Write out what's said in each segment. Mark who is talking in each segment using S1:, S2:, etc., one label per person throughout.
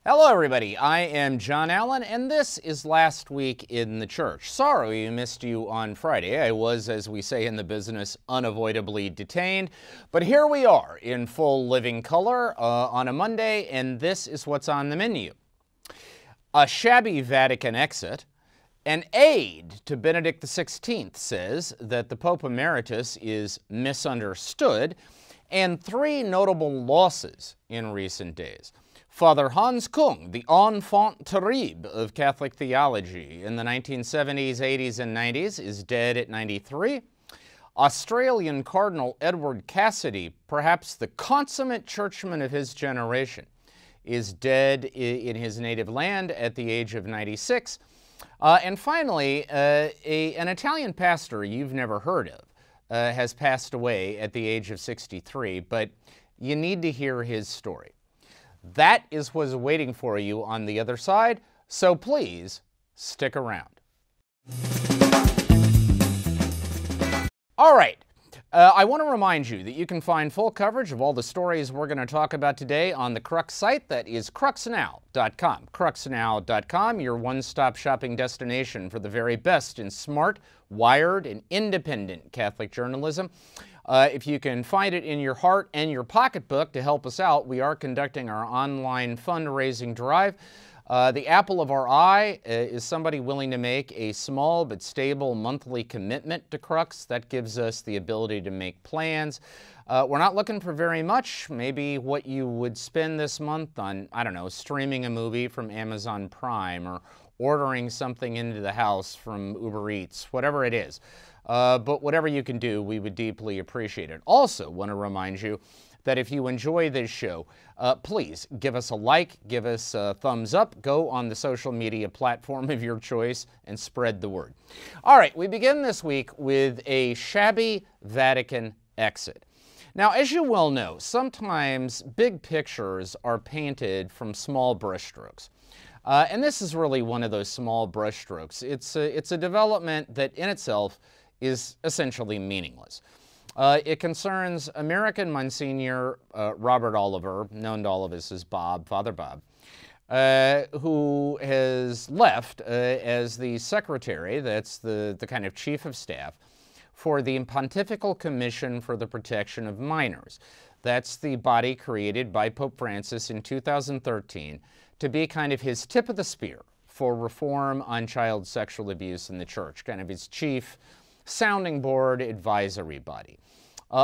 S1: Hello everybody, I am John Allen and this is Last Week in the Church. Sorry we missed you on Friday. I was, as we say in the business, unavoidably detained. But here we are in full living color on a Monday, and this is what's on the menu. A shabby Vatican exit. An aide to Benedict XVI says that the Pope Emeritus is misunderstood, and three notable losses in recent days. Father Hans Kung, the enfant terrible of Catholic theology in the 1970s, 80s, and 90s, is dead at 93. Australian Cardinal Edward Cassidy, perhaps the consummate churchman of his generation, is dead in his native land at the age of 96. And finally, an Italian pastor you've never heard of has passed away at the age of 63, but you need to hear his story. That is what's waiting for you on the other side, so please stick around. All right, I want to remind you that you can find full coverage of all the stories we're going to talk about today on the Crux site. That is cruxnow.com. Cruxnow.com, your one-stop shopping destination for the very best in smart, wired, and independent Catholic journalism. If you can find it in your heart and your pocketbook to help us out, we are conducting our online fundraising drive. The apple of our eye is somebody willing to make a small but stable monthly commitment to Crux. That gives us the ability to make plans. We're not looking for very much, maybe what you would spend this month on, I don't know, streaming a movie from Amazon Prime or ordering something into the house from Uber Eats, whatever it is. But whatever you can do, we would deeply appreciate it. Also, want to remind you that if you enjoy this show, please give us a like, give us a thumbs up, go on the social media platform of your choice, and spread the word. All right, we begin this week with a shabby Vatican exit. Now, as you well know, sometimes big pictures are painted from small brushstrokes. And this is really one of those small brushstrokes. It's a development that in itself is essentially meaningless. It concerns American Monsignor Robert Oliver, known to all of us as Bob, Father Bob, who has left as the secretary, that's the kind of chief of staff, for the Pontifical Commission for the Protection of Minors. That's the body created by Pope Francis in 2013 to be kind of his tip of the spear for reform on child sexual abuse in the church, kind of his chief sounding board advisory body.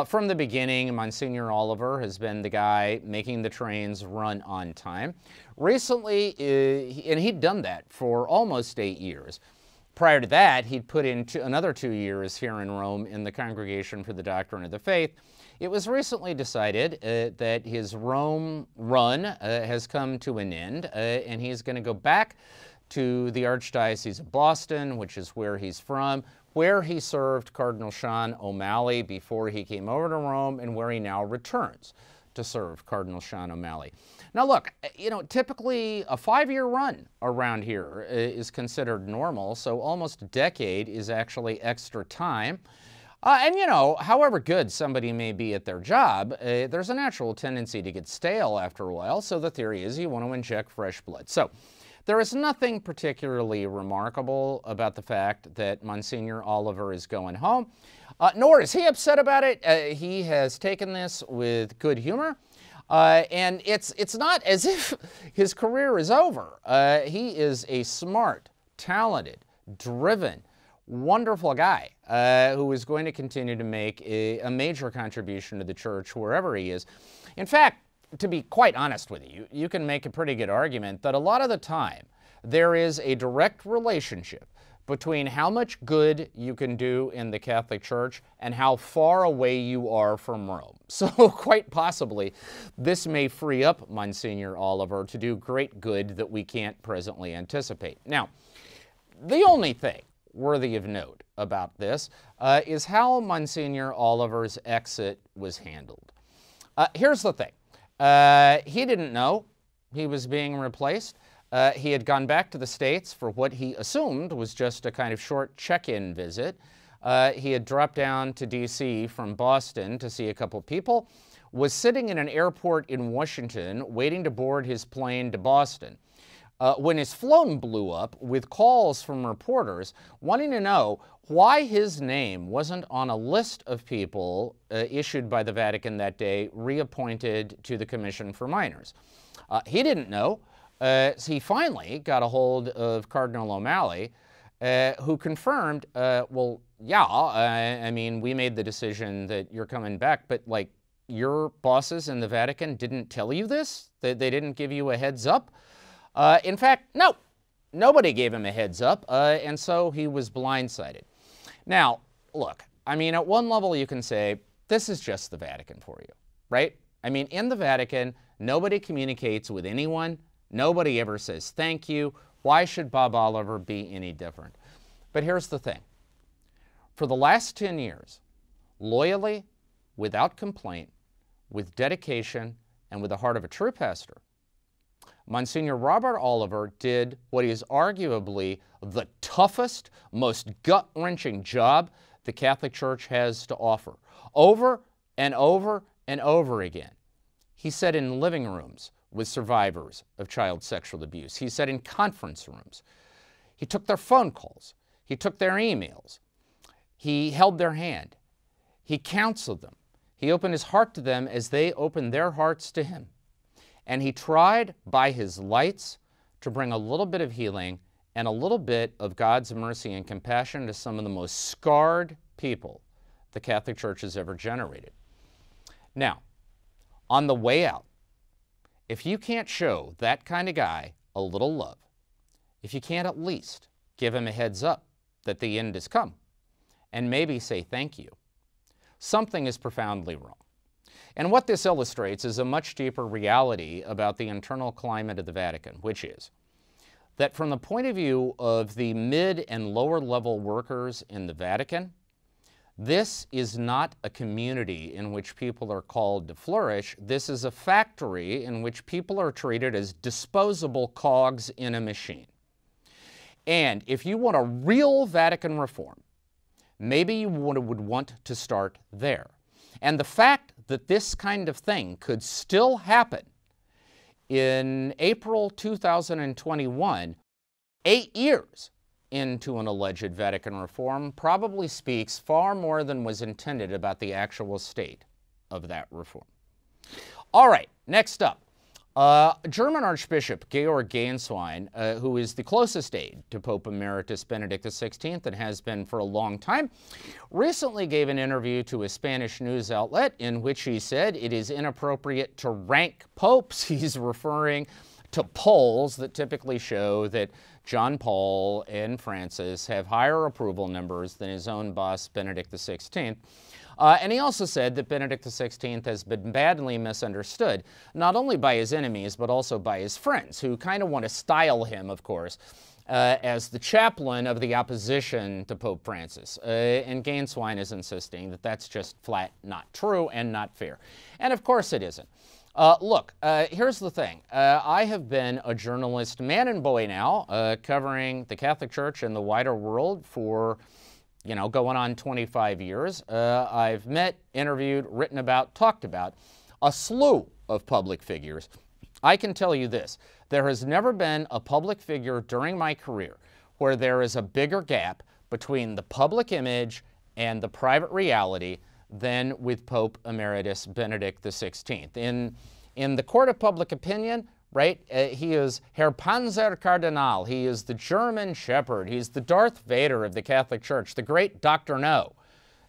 S1: From the beginning, Monsignor Oliver has been the guy making the trains run on time. Recently, and he'd done that for almost 8 years. Prior to that, he'd put in another 2 years here in Rome in the Congregation for the Doctrine of the Faith. It was recently decided that his Rome run has come to an end, and he's going to go back to the Archdiocese of Boston, which is where he's from, where he served Cardinal Sean O'Malley before he came over to Rome, and where he now returns to serve Cardinal Sean O'Malley. Now look, you know, typically a 5-year run around here is considered normal, so almost a decade is actually extra time. And you know, however good somebody may be at their job, there's a natural tendency to get stale after a while, so the theory is you want to inject fresh blood. So there is nothing particularly remarkable about the fact that Monsignor Oliver is going home, nor is he upset about it. He has taken this with good humor, and it's not as if his career is over. He is a smart, talented, driven, wonderful guy who is going to continue to make a major contribution to the church wherever he is. In fact, to be quite honest with you, you can make a pretty good argument that a lot of the time there is a direct relationship between how much good you can do in the Catholic Church and how far away you are from Rome. So quite possibly, this may free up Monsignor Oliver to do great good that we can't presently anticipate. Now, the only thing worthy of note about this is how Monsignor Oliver's exit was handled. Here's the thing. He didn't know he was being replaced. He had gone back to the States for what he assumed was just a kind of short check-in visit. He had dropped down to D.C. from Boston to see a couple people. was sitting in an airport in Washington waiting to board his plane to Boston when his phone blew up with calls from reporters wanting to know why his name wasn't on a list of people issued by the Vatican that day reappointed to the Commission for Minors. He didn't know, so he finally got a hold of Cardinal O'Malley, who confirmed, well, yeah, I mean, we made the decision that you're coming back, but like your bosses in the Vatican didn't tell you this? They didn't give you a heads up? In fact, no, nobody gave him a heads up, and so he was blindsided. Now, look, I mean, at one level you can say, this is just the Vatican for you, right? I mean, in the Vatican, nobody communicates with anyone. Nobody ever says thank you. Why should Bob Oliver be any different? But here's the thing. For the last 10 years, loyally, without complaint, with dedication, and with the heart of a true pastor, Monsignor Robert Oliver did what is arguably the toughest, most gut-wrenching job the Catholic Church has to offer. Over and over and over again. He sat in living rooms with survivors of child sexual abuse. He sat in conference rooms. He took their phone calls. He took their emails. He held their hand. He counseled them. He opened his heart to them as they opened their hearts to him. And he tried, by his lights, to bring a little bit of healing and a little bit of God's mercy and compassion to some of the most scarred people the Catholic Church has ever generated. Now, on the way out, if you can't show that kind of guy a little love, if you can't at least give him a heads up that the end has come, and maybe say thank you, something is profoundly wrong. And what this illustrates is a much deeper reality about the internal climate of the Vatican, which is that from the point of view of the mid and lower level workers in the Vatican, this is not a community in which people are called to flourish. This is a factory in which people are treated as disposable cogs in a machine. And if you want a real Vatican reform, maybe you would want to start there. And the fact that this kind of thing could still happen in April 2021, 8 years into an alleged Vatican reform, probably speaks far more than was intended about the actual state of that reform. All right, next up. German Archbishop Georg Ganswein, who is the closest aide to Pope Emeritus Benedict XVI and has been for a long time, recently gave an interview to a Spanish news outlet in which he said it is inappropriate to rank popes. He's referring to polls that typically show that John Paul and Francis have higher approval numbers than his own boss, Benedict XVI. And he also said that Benedict XVI has been badly misunderstood, not only by his enemies, but also by his friends, who kind of want to style him, of course, as the chaplain of the opposition to Pope Francis. And Ganswein is insisting that that's just flat not true and not fair. And of course it isn't. Look, here's the thing. I have been a journalist, man and boy now, covering the Catholic Church and the wider world for going on 25 years. I've met, interviewed, written about, talked about a slew of public figures. I can tell you this, there has never been a public figure during my career where there is a bigger gap between the public image and the private reality than with Pope Emeritus Benedict XVI. In the court of public opinion, right? He is Herr Panzer Kardinal. He is the German shepherd. He's the Darth Vader of the Catholic Church, the great Dr. No.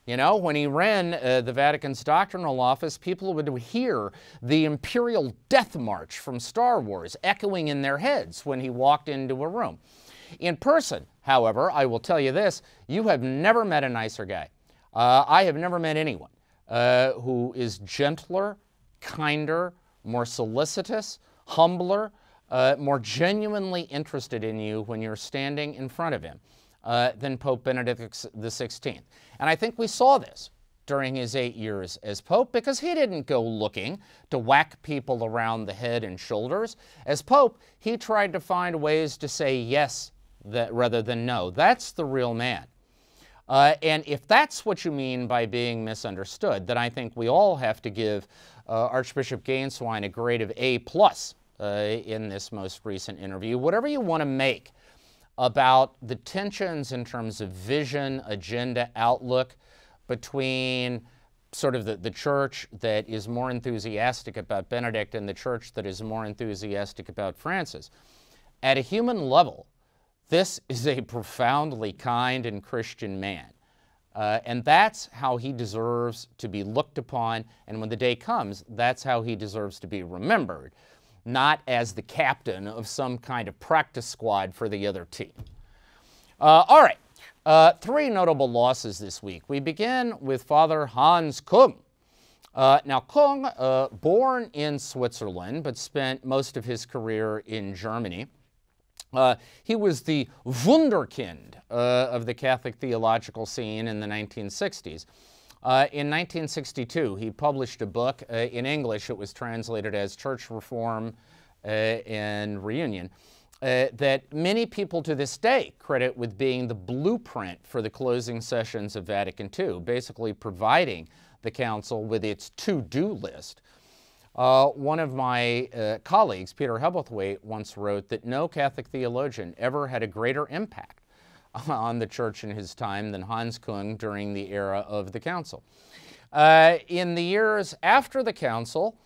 S1: When he ran the Vatican's doctrinal office, people would hear the Imperial Death March from Star Wars echoing in their heads when he walked into a room. In person, however, I will tell you this, you have never met a nicer guy. I have never met anyone who is gentler, kinder, more solicitous, humbler, more genuinely interested in you when you're standing in front of him than Pope Benedict XVI. And I think we saw this during his 8 years as Pope because he didn't go looking to whack people around the head and shoulders. As Pope, he tried to find ways to say yes rather than no. That's the real man. And if that's what you mean by being misunderstood, then I think we all have to give Archbishop Ganswein a grade of A+ in this most recent interview. Whatever you want to make about the tensions in terms of vision, agenda, outlook between sort of the church that is more enthusiastic about Benedict and the church that is more enthusiastic about Francis. At a human level, this is a profoundly kind and Christian man. And that's how he deserves to be looked upon, and when the day comes, that's how he deserves to be remembered, not as the captain of some kind of practice squad for the other team. All right, 3 notable losses this week. We begin with Father Hans Küng. Now, Küng, born in Switzerland, but spent most of his career in Germany. He was the Wunderkind of the Catholic theological scene in the 1960s. In 1962, he published a book in English. It was translated as Church Reform and Reunion, that many people to this day credit with being the blueprint for the closing sessions of Vatican II, basically providing the Council with its to-do list. One of my colleagues, Peter Hebblethwaite, once wrote that no Catholic theologian ever had a greater impact on the Church in his time than Hans Küng during the era of the Council. In the years after the Council,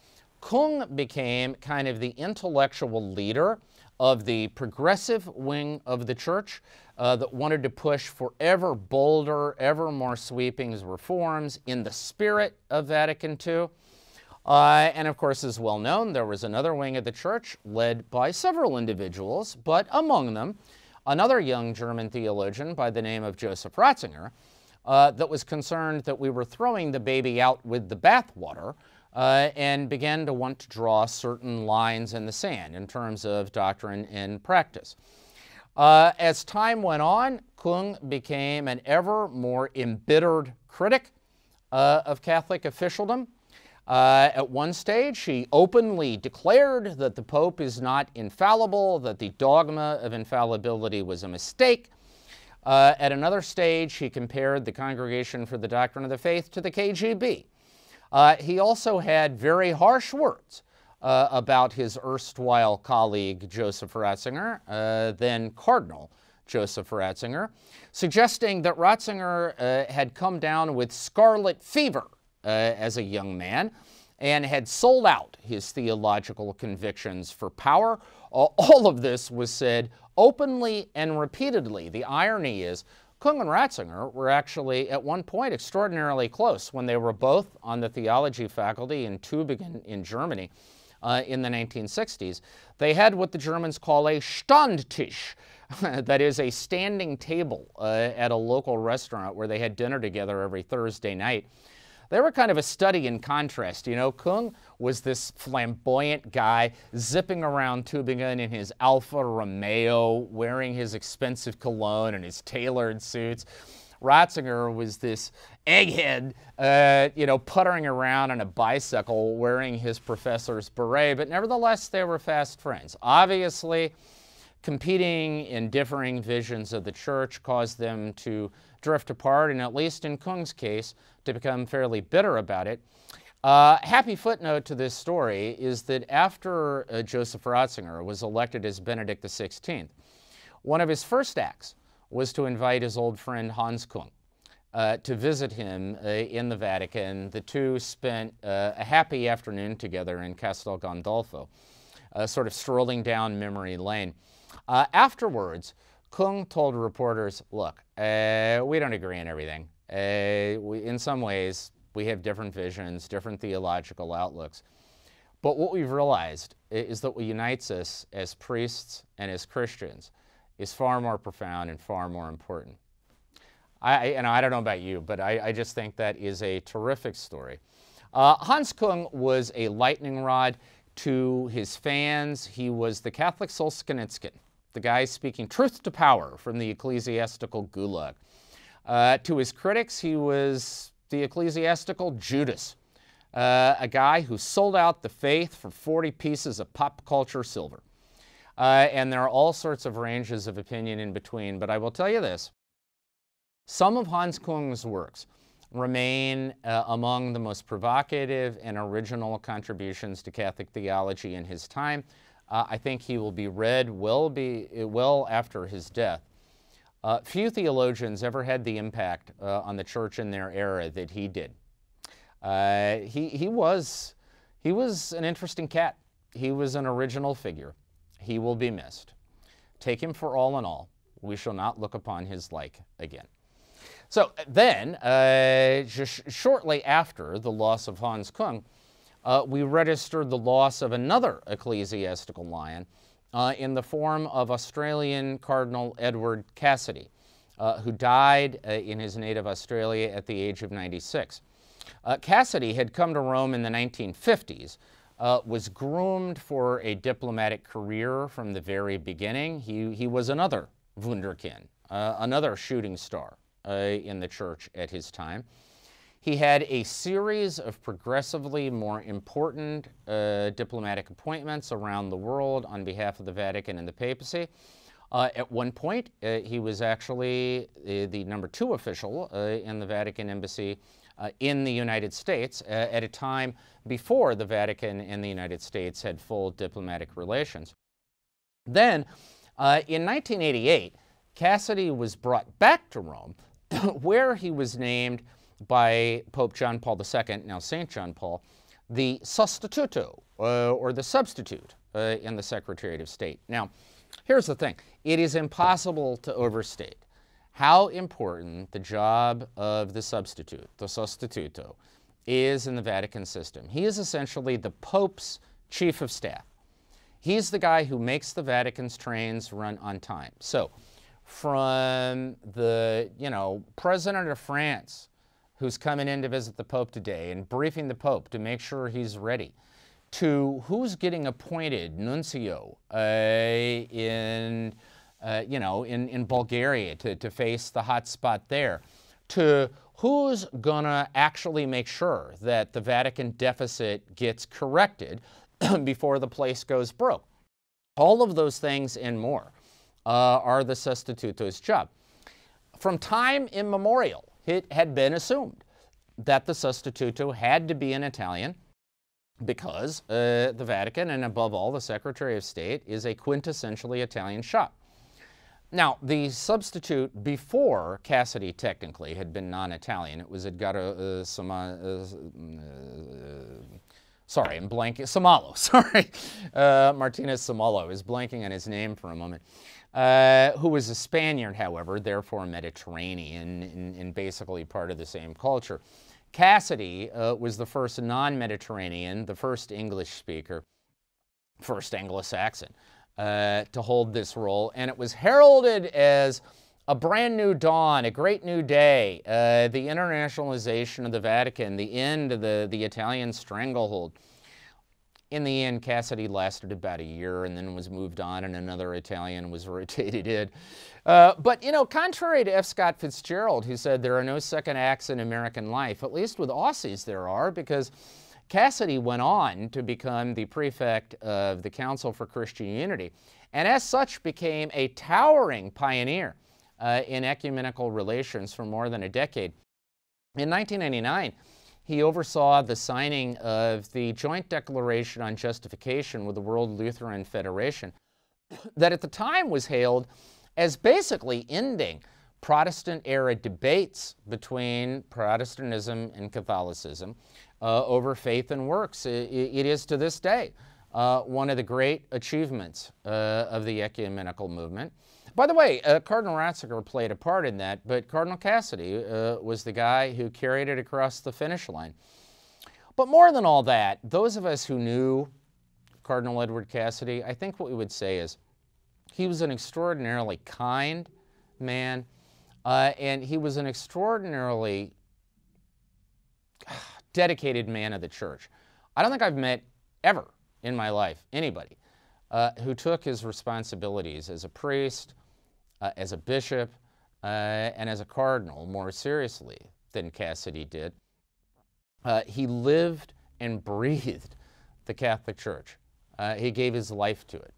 S1: Küng became kind of the intellectual leader of the progressive wing of the Church that wanted to push for ever bolder, ever more sweeping reforms in the spirit of Vatican II. And of course, as well known, there was another wing of the Church led by several individuals, but among them, another young German theologian by the name of Joseph Ratzinger that was concerned that we were throwing the baby out with the bathwater and began to want to draw certain lines in the sand in terms of doctrine and practice. As time went on, Küng became an ever more embittered critic of Catholic officialdom. At one stage, he openly declared that the Pope is not infallible, that the dogma of infallibility was a mistake. At another stage, he compared the Congregation for the Doctrine of the Faith to the KGB. He also had very harsh words about his erstwhile colleague, Joseph Ratzinger, then Cardinal Joseph Ratzinger, suggesting that Ratzinger had come down with scarlet fever as a young man and had sold out his theological convictions for power. All of this was said openly and repeatedly. The irony is Küng and Ratzinger were actually at one point extraordinarily close when they were both on the theology faculty in Tübingen in Germany in the 1960s. They had what the Germans call a Standtisch, that is a standing table at a local restaurant where they had dinner together every Thursday night. They were kind of a study in contrast. You know, Küng was this flamboyant guy zipping around Tübingen in his Alfa Romeo, wearing his expensive cologne and his tailored suits. Ratzinger was this egghead, you know, puttering around on a bicycle, wearing his professor's beret, but nevertheless, they were fast friends. Obviously, competing and differing visions of the Church caused them to drift apart, and at least in Küng's case, to become fairly bitter about it. Happy footnote to this story is that after Joseph Ratzinger was elected as Benedict XVI, one of his first acts was to invite his old friend Hans Küng to visit him in the Vatican. The two spent a happy afternoon together in Castel Gandolfo, sort of strolling down memory lane. Afterwards, Küng told reporters, look, we don't agree on everything. In some ways, we have different visions, different theological outlooks. But what we've realized is that what unites us as priests and as Christians is far more profound and far more important. I don't know about you, but I just think that is a terrific story. Hans Küng was a lightning rod to his fans. He was the Catholic Solzhenitsyn, the guy speaking truth to power from the ecclesiastical gulag. To his critics, he was the ecclesiastical Judas, a guy who sold out the faith for 40 pieces of pop culture silver. And there are all sorts of ranges of opinion in between, but I will tell you this. Some of Hans Küng's works remain among the most provocative and original contributions to Catholic theology in his time. I think he will be read well after his death. Few theologians ever had the impact on the church in their era that he did. He was an interesting cat. He was an original figure. He will be missed. Take him for all in all. We shall not look upon his like again. So then, just shortly after the loss of Hans Kung, we registered the loss of another ecclesiastical lion in the form of Australian Cardinal Edward Cassidy, who died in his native Australia at the age of 96. Cassidy had come to Rome in the 1950s, was groomed for a diplomatic career from the very beginning. He was another Wunderkind, another shooting star in the church at his time. He had a series of progressively more important diplomatic appointments around the world on behalf of the Vatican and the papacy. At one point, he was actually the #2 official in the Vatican embassy in the United States at a time before the Vatican and the United States had full diplomatic relations. Then, in 1988, Cassidy was brought back to Rome, where he was named by Pope John Paul II, now St. John Paul, the sostituto, or the substitute in the Secretariat of State. Now, here's the thing. It is impossible to overstate how important the job of the substitute, the sostituto, is in the Vatican system. He is essentially the Pope's chief of staff. He's the guy who makes the Vatican's trains run on time. So, from the, President of France, who's coming in to visit the Pope today and briefing the Pope to make sure he's ready, to who's getting appointed nuncio in Bulgaria to face the hot spot there, to who's gonna actually make sure that the Vatican deficit gets corrected before the place goes broke. All of those things and more are the sostituto's job. From time immemorial, it had been assumed that the sostituto had to be an Italian because the Vatican, and above all the Secretary of State, is a quintessentially Italian shop. Now, the substitute before Cassidy technically had been non-Italian. It was Edgardo sorry, I'm blanking. Somalo, sorry. Martinez Somalo is blanking on his name for a moment. Who was a Spaniard, however, therefore Mediterranean and basically part of the same culture. Cassidy was the first non-Mediterranean, the first English speaker, first Anglo-Saxon to hold this role, and it was heralded as a brand new dawn, a great new day, the internationalization of the Vatican, the end of the Italian stranglehold. In the end, Cassidy lasted about a year and then was moved on, and another Italian was rotated in. But, contrary to F. Scott Fitzgerald, who said there are no second acts in American life, at least with Aussies there are, because Cassidy went on to become the prefect of the Council for Christian Unity, and as such became a towering pioneer in ecumenical relations for more than a decade. In 1999, he oversaw the signing of the Joint Declaration on Justification with the World Lutheran Federation that at the time was hailed as basically ending Protestant-era debates between Protestantism and Catholicism over faith and works. It is to this day one of the great achievements of the ecumenical movement. By the way, Cardinal Ratzinger played a part in that, but Cardinal Cassidy was the guy who carried it across the finish line. But more than all that, those of us who knew Cardinal Edward Cassidy, I think what we would say is he was an extraordinarily kind man, and he was an extraordinarily dedicated man of the church. I don't think I've met ever in my life anybody who took his responsibilities as a priest, as a bishop, and as a cardinal more seriously than Cassidy did. He lived and breathed the Catholic Church. He gave his life to it.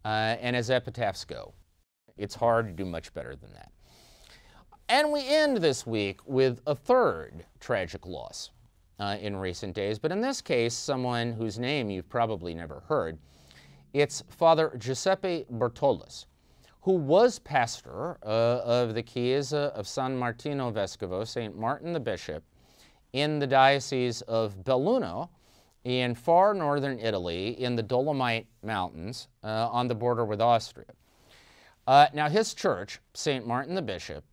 S1: And as epitaphs go, it's hard to do much better than that. And we end this week with a third tragic loss in recent days, but in this case, someone whose name you've probably never heard. It's Father Giuseppe Bertolus, who was pastor of the Chiesa of San Martino Vescovo, St. Martin the Bishop, in the Diocese of Belluno in far northern Italy in the Dolomite Mountains on the border with Austria. Now his church, St. Martin the Bishop,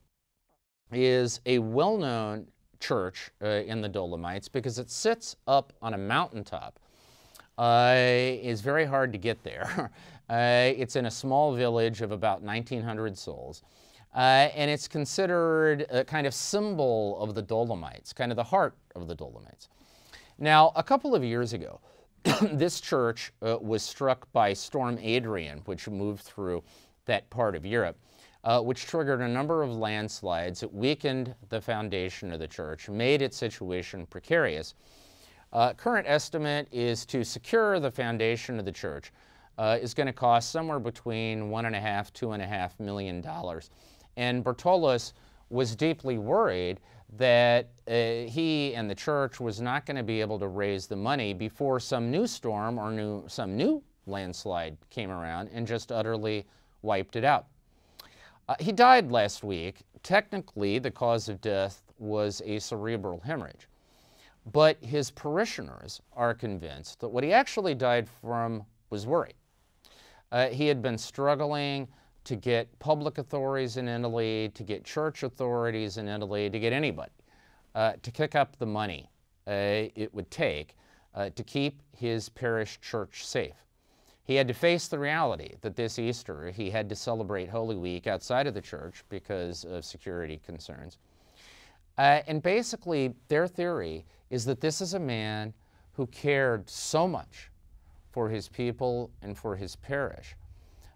S1: is a well-known church in the Dolomites because it sits up on a mountaintop. It's very hard to get there. It's in a small village of about 1,900 souls. And it's considered a kind of symbol of the Dolomites, kind of the heart of the Dolomites. Now, a couple of years ago, this church was struck by Storm Adrian, which moved through that part of Europe, which triggered a number of landslides. It weakened the foundation of the church, made its situation precarious. Current estimate is to secure the foundation of the church is going to cost somewhere between $1.5 to $2.5 million. And Bertolus was deeply worried that he and the church was not going to be able to raise the money before some new storm or some new landslide came around and just utterly wiped it out. He died last week. Technically, the cause of death was a cerebral hemorrhage. But his parishioners are convinced that what he actually died from was worry. He had been struggling to get public authorities in Italy, to get church authorities in Italy, to get anybody to kick up the money it would take to keep his parish church safe. He had to face the reality that this Easter he had to celebrate Holy Week outside of the church because of security concerns. And basically, their theory is that this is a man who cared so much for his people and for his parish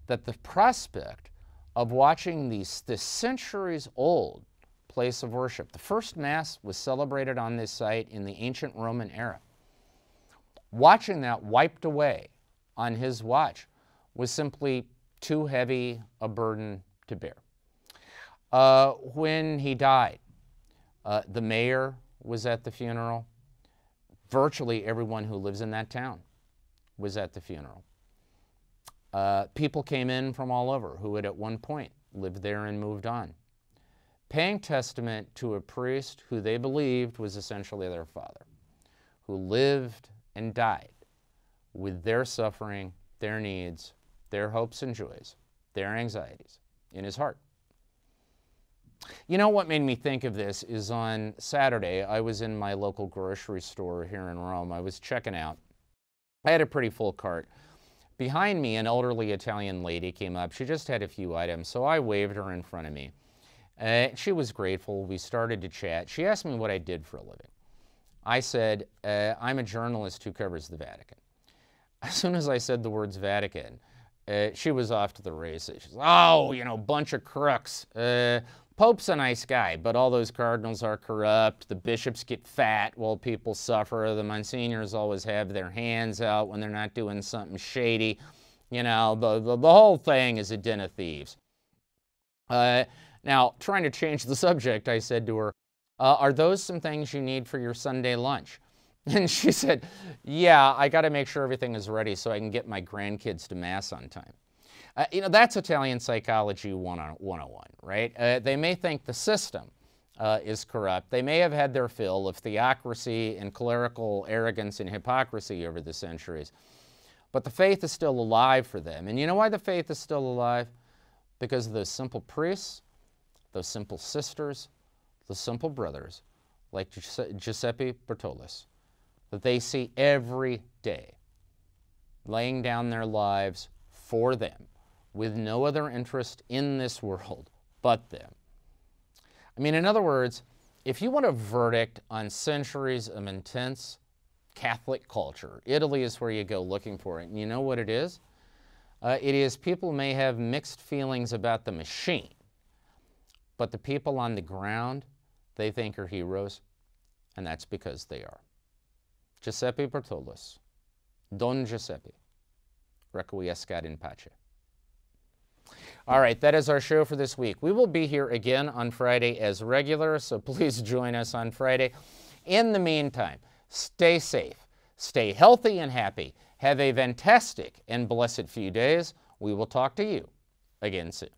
S1: that the prospect of watching this centuries-old place of worship, the first Mass was celebrated on this site in the ancient Roman era, watching that wiped away on his watch was simply too heavy a burden to bear. When he died, the mayor was at the funeral. Virtually everyone who lives in that town was at the funeral. People came in from all over who had at one point lived there and moved on, paying testament to a priest who they believed was essentially their father, who lived and died with their suffering, their needs, their hopes and joys, their anxieties in his heart. You know what made me think of this is on Saturday, I was in my local grocery store here in Rome. I was checking out. I had a pretty full cart. Behind me, an elderly Italian lady came up. She just had a few items, so I waved her in front of me. She was grateful. We started to chat. She asked me what I did for a living. I said, I'm a journalist who covers the Vatican. As soon as I said the words Vatican, she was off to the races. She said, oh, you know, bunch of crooks. Pope's a nice guy, but all those cardinals are corrupt. The bishops get fat while people suffer. The monsignors always have their hands out when they're not doing something shady. You know, the whole thing is a den of thieves. Now, trying to change the subject, I said to her, are those some things you need for your Sunday lunch? And she said, yeah, I got to make sure everything is ready so I can get my grandkids to Mass on time. You know, that's Italian psychology 101, right? They may think the system is corrupt. They may have had their fill of theocracy and clerical arrogance and hypocrisy over the centuries. But the faith is still alive for them. And you know why the faith is still alive? Because of those simple priests, those simple sisters, the simple brothers, like Giuseppe Bertolus, that they see every day, laying down their lives for them, with no other interest in this world but them. I mean, in other words, if you want a verdict on centuries of intense Catholic culture, Italy is where you go looking for it. And you know what it is? It is people may have mixed feelings about the machine, but the people on the ground, they think are heroes, and that's because they are. Giuseppe Bertolus, Don Giuseppe, requiescat in pace. All right, that is our show for this week. We will be here again on Friday as regular, so please join us on Friday. In the meantime, stay safe, stay healthy and happy. Have a fantastic and blessed few days. We will talk to you again soon.